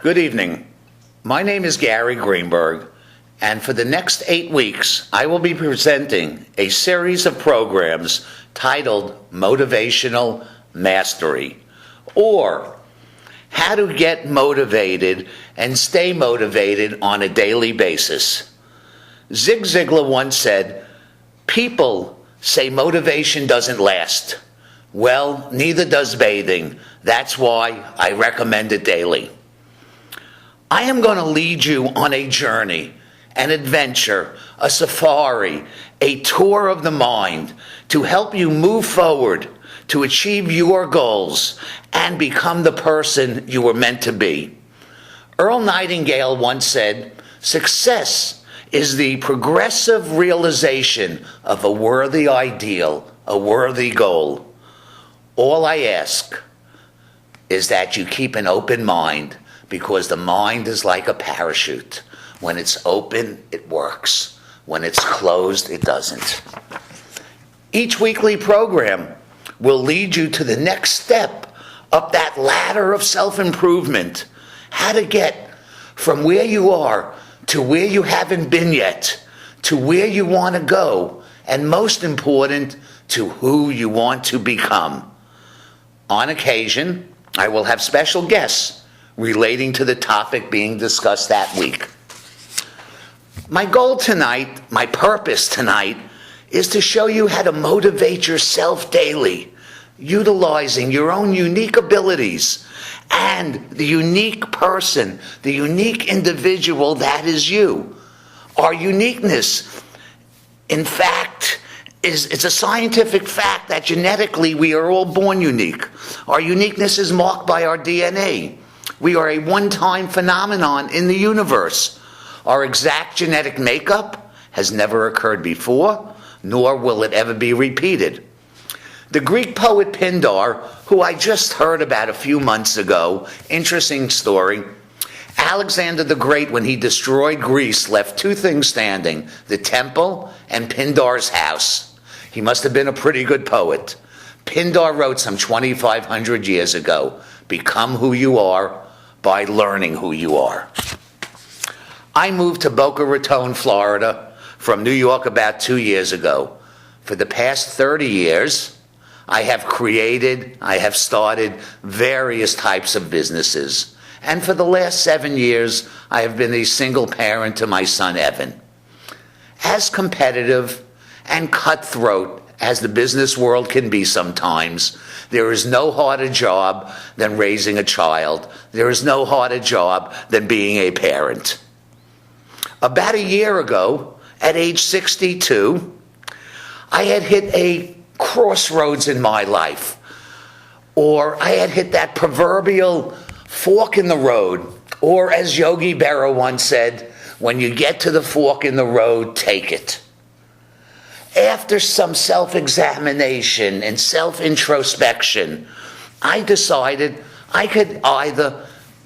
Good evening. My name is Gary Greenberg, and for the next 8 weeks, I will be presenting a series of programs titled Motivational Mastery, or How to Get Motivated and Stay Motivated on a Daily Basis. Zig Ziglar once said, "People say motivation doesn't last. Well, neither does bathing. That's why I recommend it daily." I am going to lead you on a journey, an adventure, a safari, a tour of the mind to help you move forward to achieve your goals and become the person you were meant to be. Earl Nightingale once said, "Success is the progressive realization of a worthy ideal, a worthy goal. All I ask is that you keep an open mind, because the mind is like a parachute. When it's open, it works. When it's closed, it doesn't." Each weekly program will lead you to the next step up that ladder of self-improvement. How to get from where you are to where you haven't been yet, to where you want to go, and most important, to who you want to become. On occasion, I will have special guests relating to the topic being discussed that week. My goal tonight, my purpose tonight, is to show you how to motivate yourself daily, utilizing your own unique abilities and the unique person, the unique individual that is you. Our uniqueness, in fact, it's a scientific fact that genetically we are all born unique. Our uniqueness is marked by our DNA. We are a one-time phenomenon in the universe. Our exact genetic makeup has never occurred before, nor will it ever be repeated. The Greek poet Pindar, who I just heard about a few months ago, interesting story. Alexander the Great, when he destroyed Greece, left two things standing, the temple and Pindar's house. He must have been a pretty good poet. Pindar wrote some 2,500 years ago, "Become who you are by learning who you are." I moved to Boca Raton, Florida, from New York about 2 years ago. For the past 30 years, I have started various types of businesses. And for the last 7 years, I have been a single parent to my son, Evan. As competitive and cutthroat as the business world can be sometimes, there is no harder job than raising a child. There is no harder job than being a parent. About a year ago, at age 62, I had hit a crossroads in my life, or I had hit that proverbial fork in the road, or as Yogi Berra once said, when you get to the fork in the road, take it. After some self-examination and self-introspection, I decided I could either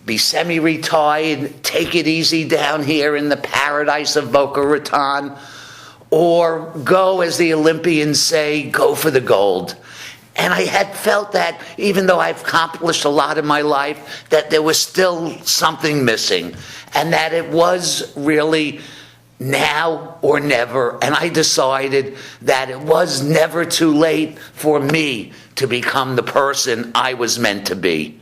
be semi-retired, take it easy down here in the paradise of Boca Raton, or go, as the Olympians say, go for the gold. And I had felt that even though I've accomplished a lot in my life, that there was still something missing, and that it was really now or never. And I decided that it was never too late for me to become the person I was meant to be.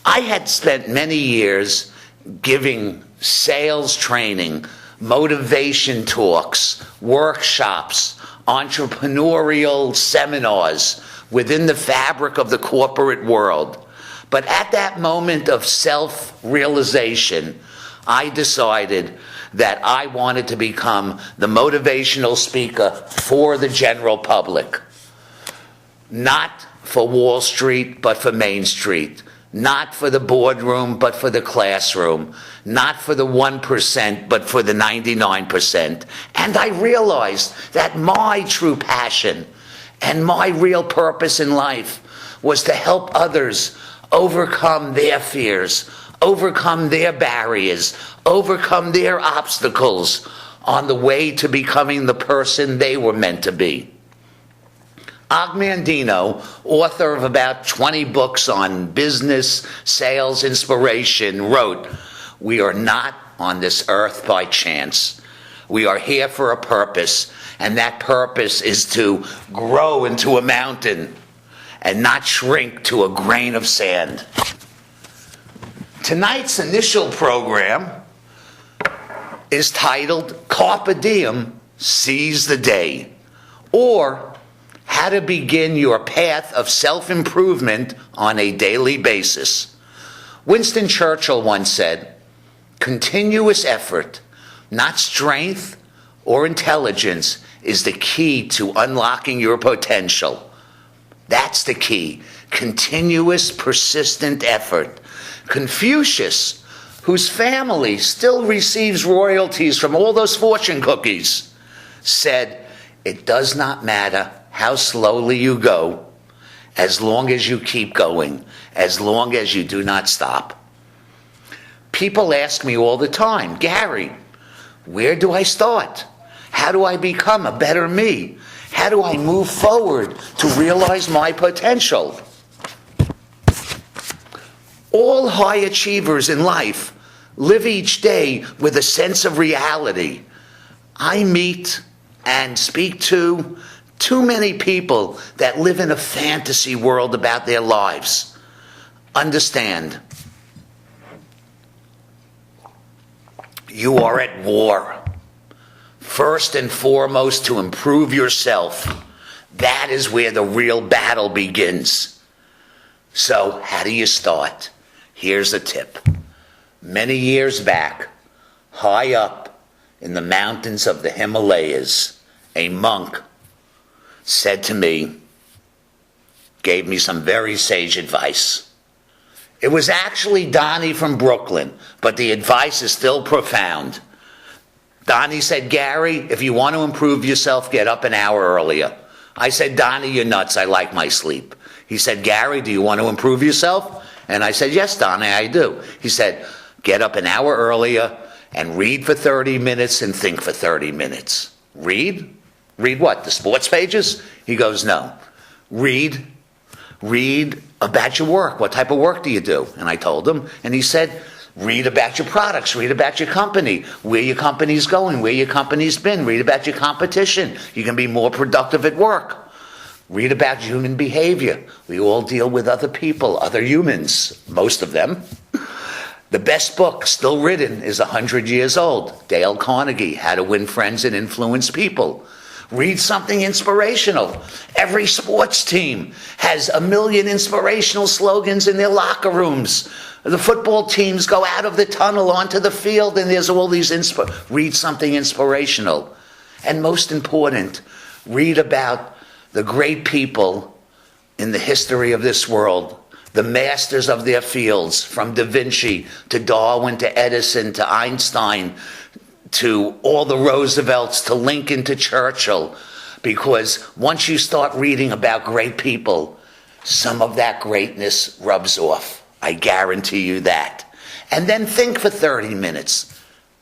I had spent many years giving sales training, motivation talks, workshops, entrepreneurial seminars within the fabric of the corporate world. But at that moment of self-realization, I decided that I wanted to become the motivational speaker for the general public. Not for Wall Street, but for Main Street. Not for the boardroom, but for the classroom. Not for the 1%, but for the 99%. And I realized that my true passion and my real purpose in life was to help others overcome their fears, overcome their barriers, overcome their obstacles on the way to becoming the person they were meant to be. Og Mandino, author of about 20 books on business, sales, inspiration, wrote, "We are not on this earth by chance. We are here for a purpose, and that purpose is to grow into a mountain and not shrink to a grain of sand." Tonight's initial program is titled Carpe Diem, Seize the Day, or How to Begin Your Path of Self-Improvement on a Daily Basis. Winston Churchill once said, "Continuous effort, not strength or intelligence, is the key to unlocking your potential." That's the key. Continuous, persistent effort. Confucius, whose family still receives royalties from all those fortune cookies, said, "It does not matter how slowly you go, as long as you keep going, as long as you do not stop." People ask me all the time, "Gary, where do I start? How do I become a better me? How do I move forward to realize my potential?" All high achievers in life live each day with a sense of reality. I meet and speak to too many people that live in a fantasy world about their lives. Understand, you are at war. First and foremost, to improve yourself. That is where the real battle begins. So, how do you start? Here's a tip. Many years back, high up in the mountains of the Himalayas, a monk said to me, gave me some very sage advice. It was actually Donnie from Brooklyn, but the advice is still profound. Donnie said, "Gary, if you want to improve yourself, get up an hour earlier." I said, "Donnie, you're nuts. I like my sleep." He said, "Gary, do you want to improve yourself?" And I said, "Yes, Donnie, I do." He said, "Get up an hour earlier and read for 30 minutes and think for 30 minutes." Read? Read what? The sports pages? He goes, "No. Read about your work. What type of work do you do?" And I told him, and he said, "Read about your products, read about your company, where your company's going, where your company's been, read about your competition. You can be more productive at work. Read about human behavior. We all deal with other people, other humans, most of them." The best book still written is 100 years old. Dale Carnegie, How to Win Friends and Influence People. Read something inspirational. Every sports team has a million inspirational slogans in their locker rooms. The football teams go out of the tunnel onto the field and there's all these read something inspirational. And most important, read about the great people in the history of this world, the masters of their fields, from Da Vinci to Darwin to Edison to Einstein to all the Roosevelts to Lincoln to Churchill. Because once you start reading about great people, some of that greatness rubs off. I guarantee you that. And then think for 30 minutes.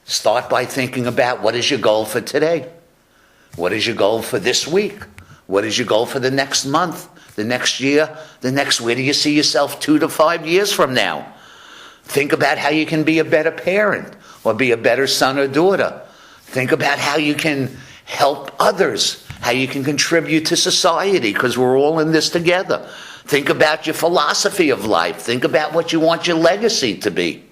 Start by thinking about, what is your goal for today? What is your goal for this week? What is your goal for the next month, the next year, where do you see yourself 2 to 5 years from now? Think about how you can be a better parent or be a better son or daughter. Think about how you can help others, how you can contribute to society, because we're all in this together. Think about your philosophy of life. Think about what you want your legacy to be.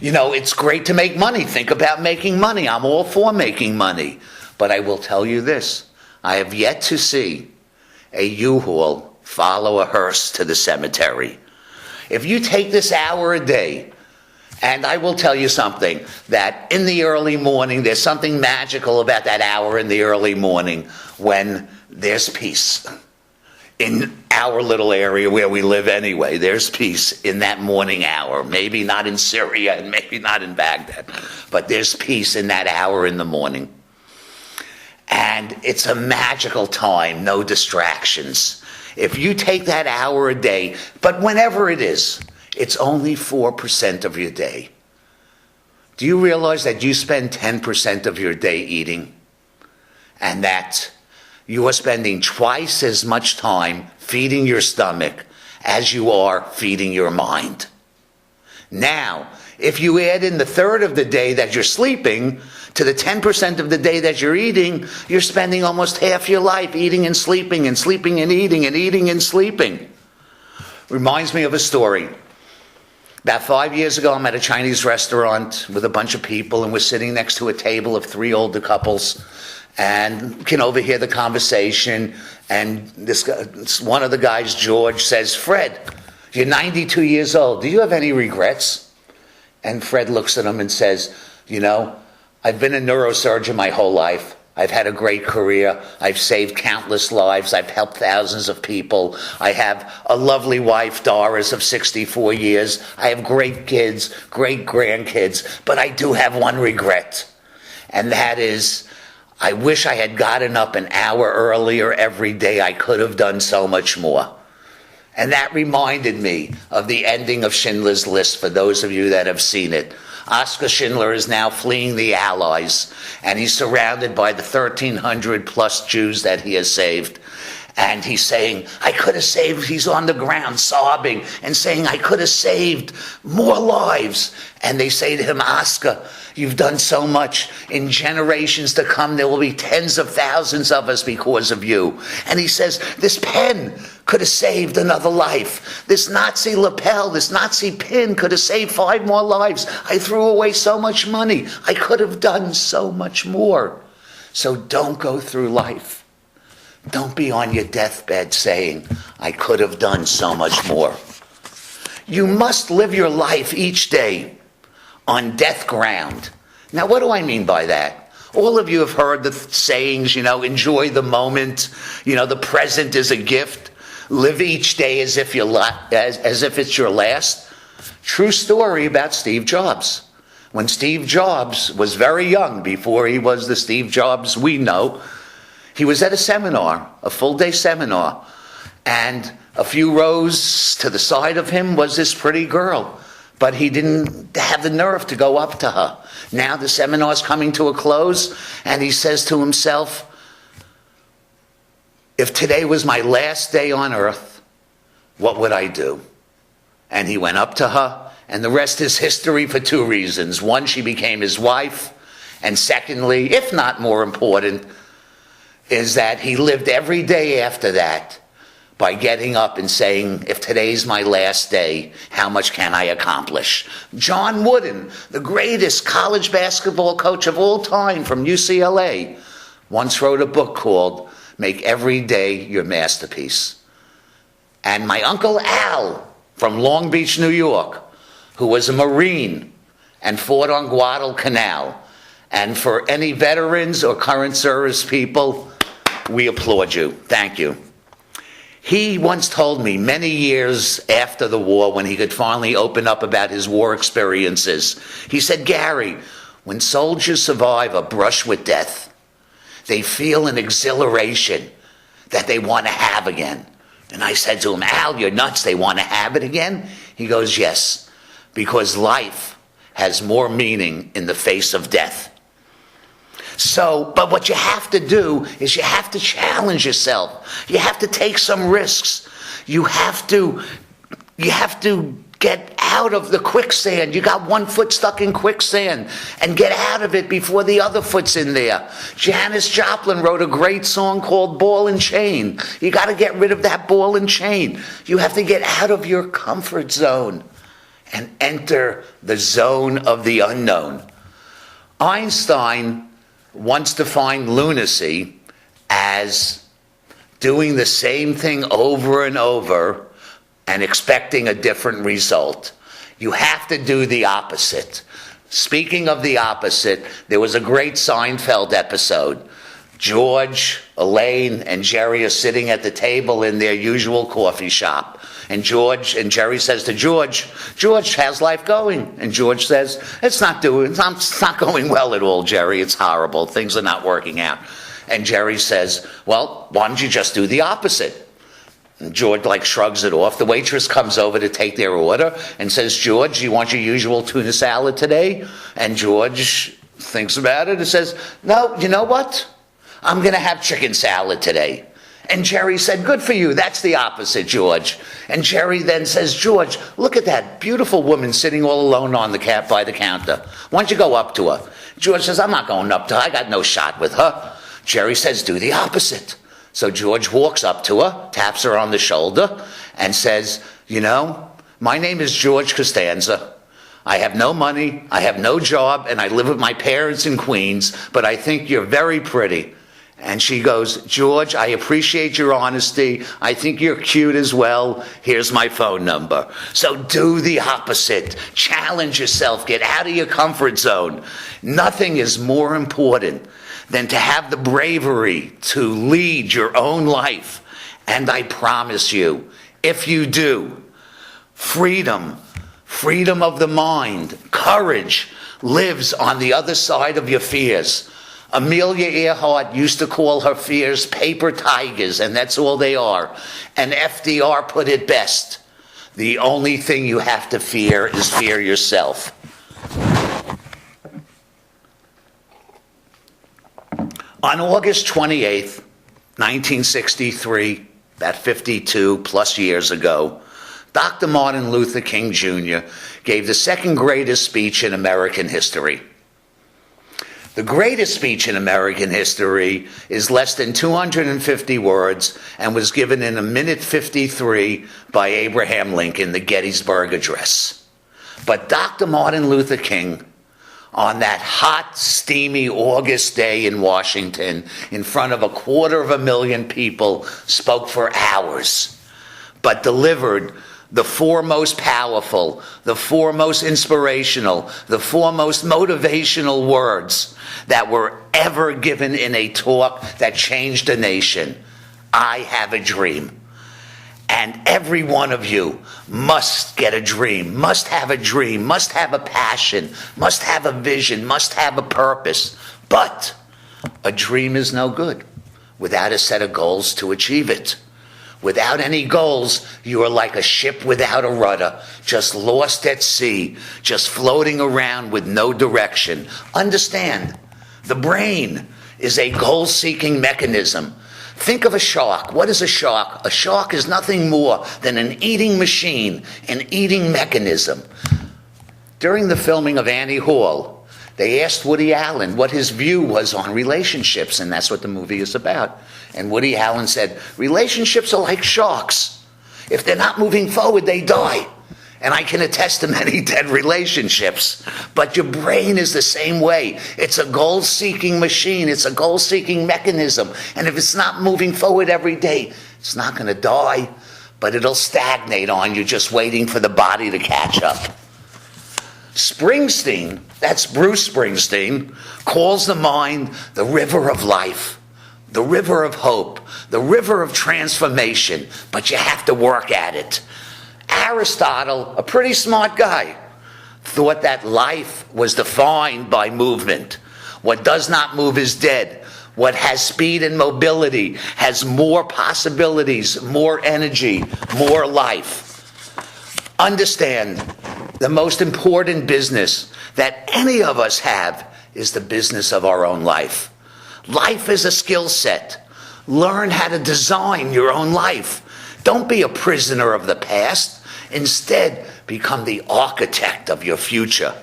You know, it's great to make money. Think about making money. I'm all for making money. But I will tell you this. I have yet to see a U-Haul follow a hearse to the cemetery. If you take this hour a day, and I will tell you something, that in the early morning, there's something magical about that hour in the early morning when there's peace. In our little area where we live anyway, there's peace in that morning hour. Maybe not in Syria and maybe not in Baghdad, but there's peace in that hour in the morning. And it's a magical time, no distractions. If you take that hour a day, but whenever it is, it's only 4% of your day. Do you realize that you spend 10% of your day eating? And that you are spending twice as much time feeding your stomach as you are feeding your mind. Now, if you add in the third of the day that you're sleeping to the 10% of the day that you're eating, you're spending almost half your life eating and sleeping and sleeping and eating and sleeping. Reminds me of a story. About 5 years ago, I'm at a Chinese restaurant with a bunch of people, and we're sitting next to a table of three older couples, and can overhear the conversation. And this guy, one of the guys, George, says, "Fred, you're 92 years old. Do you have any regrets?" And Fred looks at him and says, "I've been a neurosurgeon my whole life. I've had a great career. I've saved countless lives. I've helped thousands of people. I have a lovely wife, Doris, of 64 years. I have great kids, great grandkids. But I do have one regret. And that is, I wish I had gotten up an hour earlier every day. I could have done so much more." And that reminded me of the ending of Schindler's List, for those of you that have seen it. Oskar Schindler is now fleeing the Allies, and he's surrounded by the 1,300 plus Jews that he has saved. And he's saying, "I could have saved," he's on the ground sobbing and saying, "I could have saved more lives." And they say to him, "Oskar, you've done so much. In generations to come, there will be tens of thousands of us because of you." And he says, "This pen could have saved another life. This Nazi lapel, this Nazi pin could have saved 5 more lives. I threw away so much money. I could have done so much more." So don't go through life. Don't be on your deathbed saying, "I could have done so much more." You must live your life each day on death ground. Now, what do I mean by that? All of you have heard the sayings, enjoy the moment, the present is a gift. Live each day as if it's your last. True story about Steve Jobs. When Steve Jobs was very young, before he was the Steve Jobs we know, he was at a seminar, a full-day seminar, and a few rows to the side of him was this pretty girl, but he didn't have the nerve to go up to her. Now the seminar's coming to a close, and he says to himself, "If today was my last day on earth, what would I do?" And he went up to her, and the rest is history for 2 reasons. One, she became his wife, and secondly, if not more important, is that he lived every day after that by getting up and saying, "If today's my last day, how much can I accomplish?" John Wooden, the greatest college basketball coach of all time from UCLA, once wrote a book called "Make Every Day Your Masterpiece." And my Uncle Al from Long Beach, New York, who was a Marine and fought on Guadalcanal. And for any veterans or current service people, we applaud you. Thank you. He once told me many years after the war, when he could finally open up about his war experiences, he said, "Gary, when soldiers survive a brush with death, they feel an exhilaration that they want to have again." And I said to him, "Al, you're nuts. They want to have it again?" He goes, "Yes, because life has more meaning in the face of death." So, but what you have to do is you have to challenge yourself. You have to take some risks. You have to get out of the quicksand. You got one foot stuck in quicksand, and get out of it before the other foot's in there. Janis Joplin wrote a great song called "Ball and Chain." You got to get rid of that ball and chain. You have to get out of your comfort zone and enter the zone of the unknown. Einstein once defined lunacy as doing the same thing over and over and expecting a different result. You have to do the opposite. Speaking of the opposite, there was a great Seinfeld episode. George, Elaine, and Jerry are sitting at the table in their usual coffee shop. And Jerry says to George, "George, how's life going?" And George says, it's not going well at all, Jerry. It's horrible. Things are not working out." And Jerry says, "Well, why don't you just do the opposite?" And George shrugs it off. The waitress comes over to take their order and says, "George, you want your usual tuna salad today?" And George thinks about it and says, "No, you know what? I'm going to have chicken salad today. And Jerry said, good for you. That's the opposite, George. And Jerry then says, George, look at that beautiful woman sitting all alone on the by the counter. Why don't you go up to her? George says, I'm not going up to her. I got no shot with her. Jerry says, do the opposite. So George walks up to her, taps her on the shoulder, and says, you know, my name is George Costanza. I have no money, I have no job, and I live with my parents in Queens, but I think you're very pretty. And she goes, George, I appreciate your honesty. I think you're cute as well. Here's my phone number. So do the opposite. Challenge yourself. Get out of your comfort zone. Nothing is more important than to have the bravery to lead your own life. And I promise you, if you do, freedom of the mind, courage lives on the other side of your fears. Amelia Earhart used to call her fears paper tigers, and that's all they are. And FDR put it best. The only thing you have to fear is fear yourself. On August 28th, 1963, about 52 plus years ago, Dr. Martin Luther King Jr. gave the second greatest speech in American history. The greatest speech in American history is less than 250 words and was given in 1:53 by Abraham Lincoln, the Gettysburg Address. But Dr. Martin Luther King, on that hot, steamy August day in Washington, in front of 250,000 people, spoke for hours, but delivered the four most powerful, the four most inspirational, the four most motivational words that were ever given in a talk that changed a nation. I have a dream. And every one of you must get a dream, must have a dream, must have a passion, must have a vision, must have a purpose. But a dream is no good without a set of goals to achieve it. Without any goals, you are like a ship without a rudder, just lost at sea, just floating around with no direction. Understand, the brain is a goal-seeking mechanism. Think of a shark. What is a shark? A shark is nothing more than an eating machine, an eating mechanism. During the filming of Annie Hall, they asked Woody Allen what his view was on relationships, and that's what the movie is about. And Woody Allen said, relationships are like sharks. If they're not moving forward, they die. And I can attest to many dead relationships. But your brain is the same way. It's a goal-seeking machine. It's a goal-seeking mechanism. And if it's not moving forward every day, it's not going to die, but it'll stagnate on you, just waiting for the body to catch up. Springsteen, that's Bruce Springsteen, calls the mind the river of life, the river of hope, the river of transformation, but you have to work at it. Aristotle, a pretty smart guy, thought that life was defined by movement. What does not move is dead. What has speed and mobility has more possibilities, more energy, more life. Understand, the most important business that any of us have is the business of our own life. Life is a skill set. Learn how to design your own life. Don't be a prisoner of the past. Instead, become the architect of your future.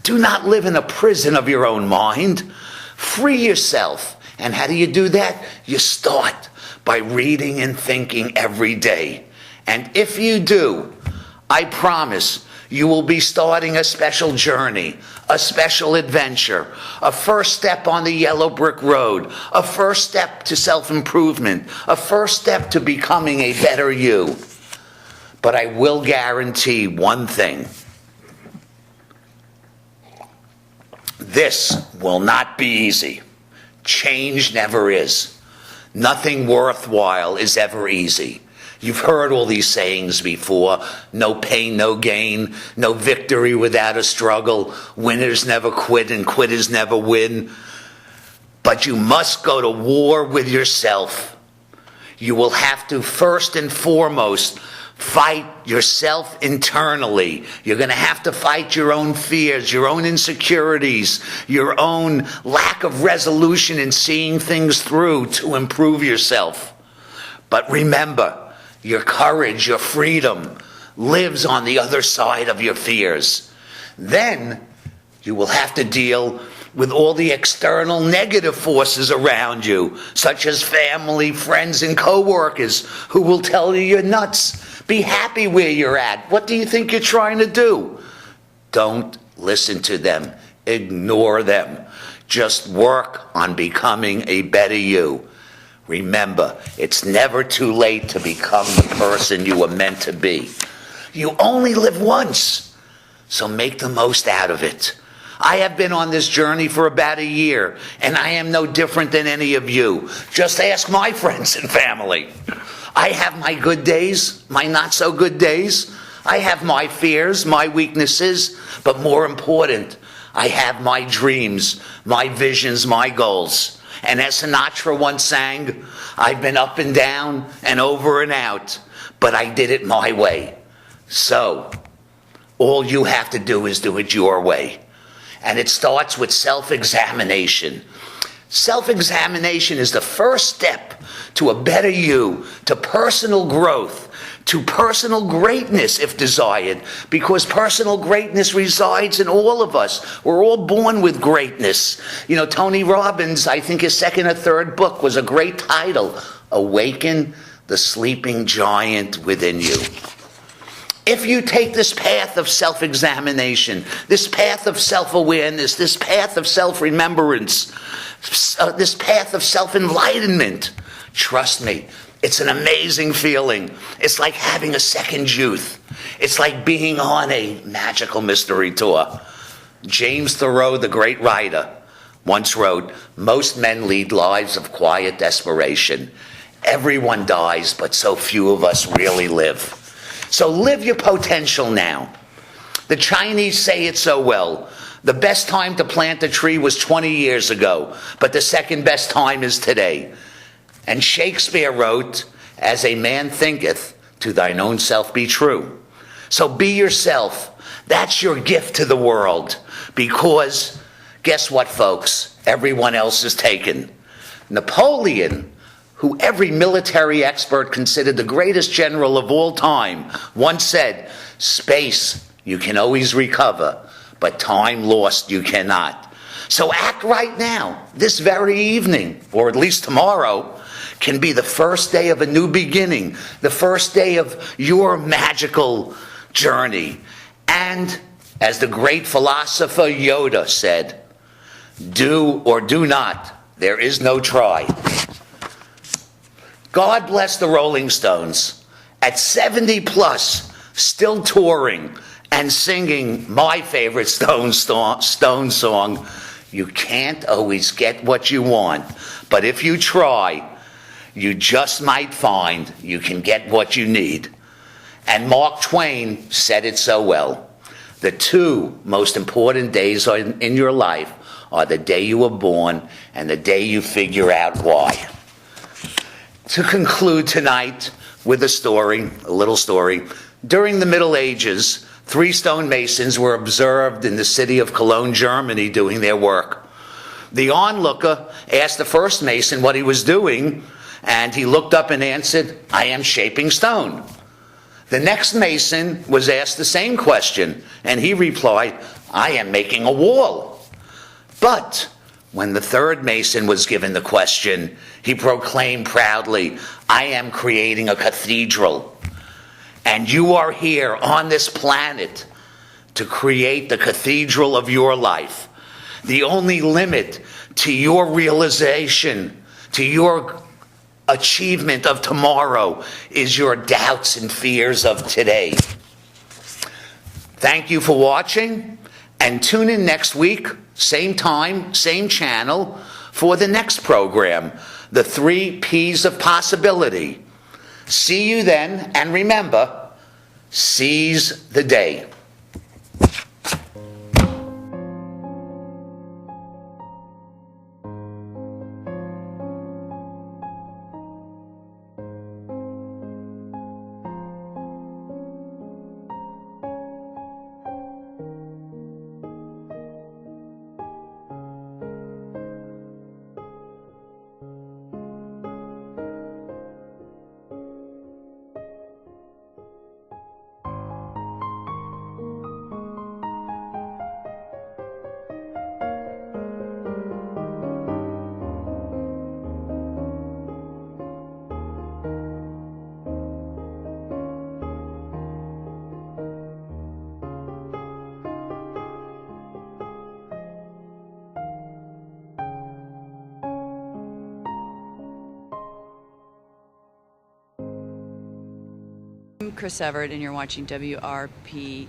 Do not live in a prison of your own mind. Free yourself. And how do you do that? You start by reading and thinking every day. And if you do, I promise you will be starting a special journey, a special adventure, a first step on the yellow brick road, a first step to self-improvement, a first step to becoming a better you. But I will guarantee one thing. This will not be easy. Change never is. Nothing worthwhile is ever easy. You've heard all these sayings before. No pain, no gain. No victory without a struggle. Winners never quit and quitters never win. But you must go to war with yourself. You will have to first and foremost fight yourself internally. You're going to have to fight your own fears, your own insecurities, your own lack of resolution in seeing things through to improve yourself. But remember, your courage, your freedom lives on the other side of your fears. Then you will have to deal with all the external negative forces around you, such as family, friends, and co-workers who will tell you you're nuts. Be happy where you're at. What do you think you're trying to do? Don't listen to them. Ignore them. Just work on becoming a better you. Remember, it's never too late to become the person you were meant to be. You only live once, so make the most out of it. I have been on this journey for about a year, and I am no different than any of you. Just ask my friends and family. I have my good days, my not so good days. I have my fears, my weaknesses, but more important, I have my dreams, my visions, my goals. And as Sinatra once sang, I've been up and down and over and out, but I did it my way. So, all you have to do is do it your way. And it starts with self-examination. Self-examination is the first step to a better you, to personal growth, to personal greatness if desired, because personal greatness resides in all of us. We're all born with greatness. You know, Tony Robbins, I think his second or third book was a great title, Awaken the Sleeping Giant Within You. If you take this path of self-examination, this path of self-awareness, this path of self-remembrance, this path of self-enlightenment, trust me, it's an amazing feeling. It's like having a second youth. It's like being on a magical mystery tour. James Thoreau, the great writer, once wrote, "Most men lead lives of quiet desperation. Everyone dies, but so few of us really live." So live your potential now. The Chinese say it so well. The best time to plant a tree was 20 years ago, but the second best time is today. And Shakespeare wrote, "As a man thinketh, to thine own self be true." So be yourself. That's your gift to the world. Because, guess what, folks? Everyone else is taken. Napoleon, who every military expert considered the greatest general of all time, once said, "Space you can always recover, but time lost you cannot." So act right now, this very evening, or at least tomorrow, can be the first day of a new beginning, the first day of your magical journey. And as the great philosopher Yoda said, do or do not, there is no try. God bless the Rolling Stones. At 70 plus, still touring and singing my favorite Stone song, you can't always get what you want, but if you try, you just might find you can get what you need. And Mark Twain said it so well. The two most important days in your life are the day you were born and the day you figure out why. To conclude tonight with a little story. During the Middle Ages, 3 stonemasons were observed in the city of Cologne, Germany, doing their work. The onlooker asked the first mason what he was doing, and he looked up and answered, "I am shaping stone." The next mason was asked the same question, and he replied, "I am making a wall." But when the third mason was given the question, he proclaimed proudly, "I am creating a cathedral." And you are here on this planet to create the cathedral of your life. The only limit to your realization, to your achievement of tomorrow, is your doubts and fears of today. Thank you for watching, and tune in next week, same time, same channel, for the next program, The 3 P's of Possibility. See you then, and remember, seize the day. Chris Everett, and you're watching WRPB.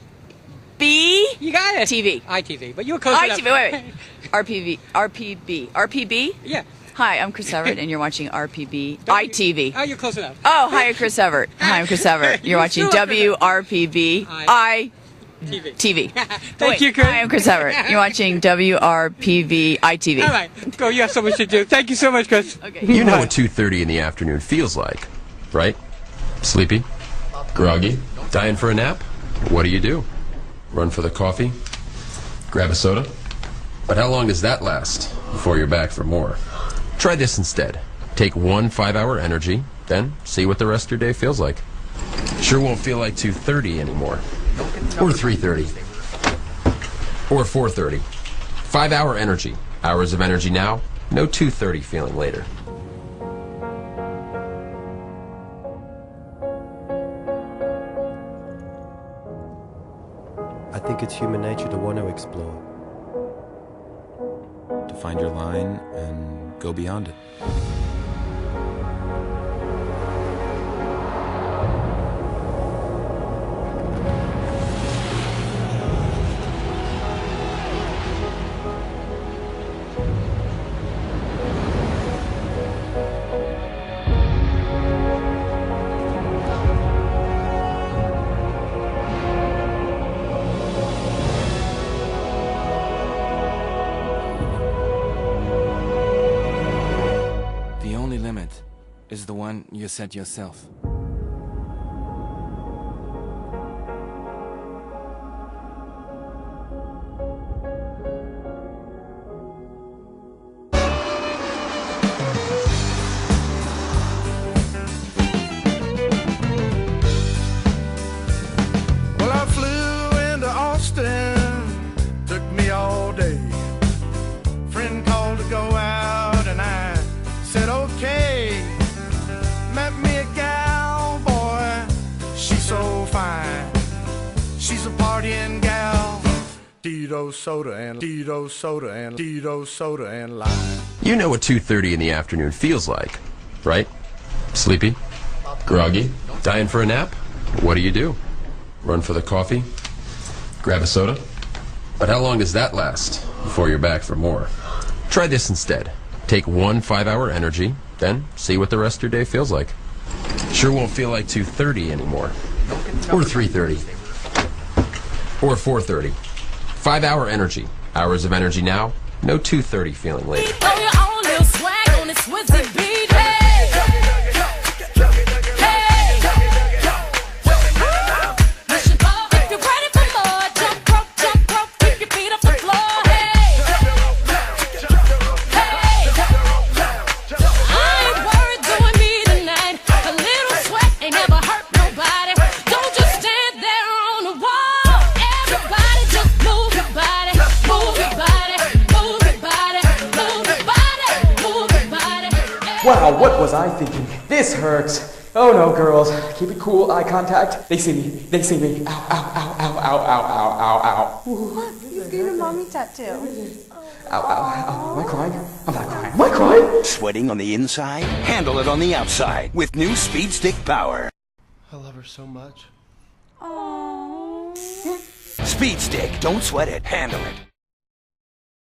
You got it. TV. ITV, but you were close enough. ITV, wait. RPB. Yeah. Hi, I'm Chris Everett, and you're watching RPB. ITV. Oh, you're close enough. Oh, hi, Chris Everett. Hi, I'm Chris Everett. You're watching WRPB. TV. Thank you, Chris. Hi, I'm Chris Everett. You're watching WRPV. ITV. All right, go. You have so much to do. Thank you so much, Chris. Okay. You know what 2:30 in the afternoon feels like, right? Sleepy? Groggy? Dying for a nap? What do? Run for the coffee? Grab a soda? But how long does that last before you're back for more? Try this instead. Take one 5-hour energy, then see what the rest of your day feels like. Sure won't feel like 2:30 anymore. Or 3:30. Or 4:30. 5-hour energy. Hours of energy now, no 2:30 feeling later. I think it's human nature to want to explore. To find your line and go beyond it. The only limit is the one you set yourself. Well, I flew into Austin, took me all day. Friend called to go out and I said okay. Met me a gal, boy, she's so fine. She's a partying gal. Tito soda and Tito soda and Tito soda and lime. You know what 2:30 in the afternoon feels like, right? Sleepy? Groggy? Dying for a nap? What do? Run for the coffee? Grab a soda? But how long does that last before you're back for more? Try this instead. Take one 5-hour energy, then see what the rest of your day feels like. Sure won't feel like 2:30 anymore. Or 3:30. Or 4:30. 5-hour energy. Hours of energy now, no 2:30 feeling later. Wow, what was I thinking? This hurts. Oh no, girls. Keep it cool, eye contact. They see me. They see me. Ow, ow, ow, ow, ow, ow, ow, ow, ow. Look, he's getting a mommy tattoo. Ow, ow, ow. Am I crying? I'm not crying. Am I crying? Sweating on the inside? Handle it on the outside with new Speed Stick Power. I love her so much. Aww. Speed Stick, don't sweat it, handle it.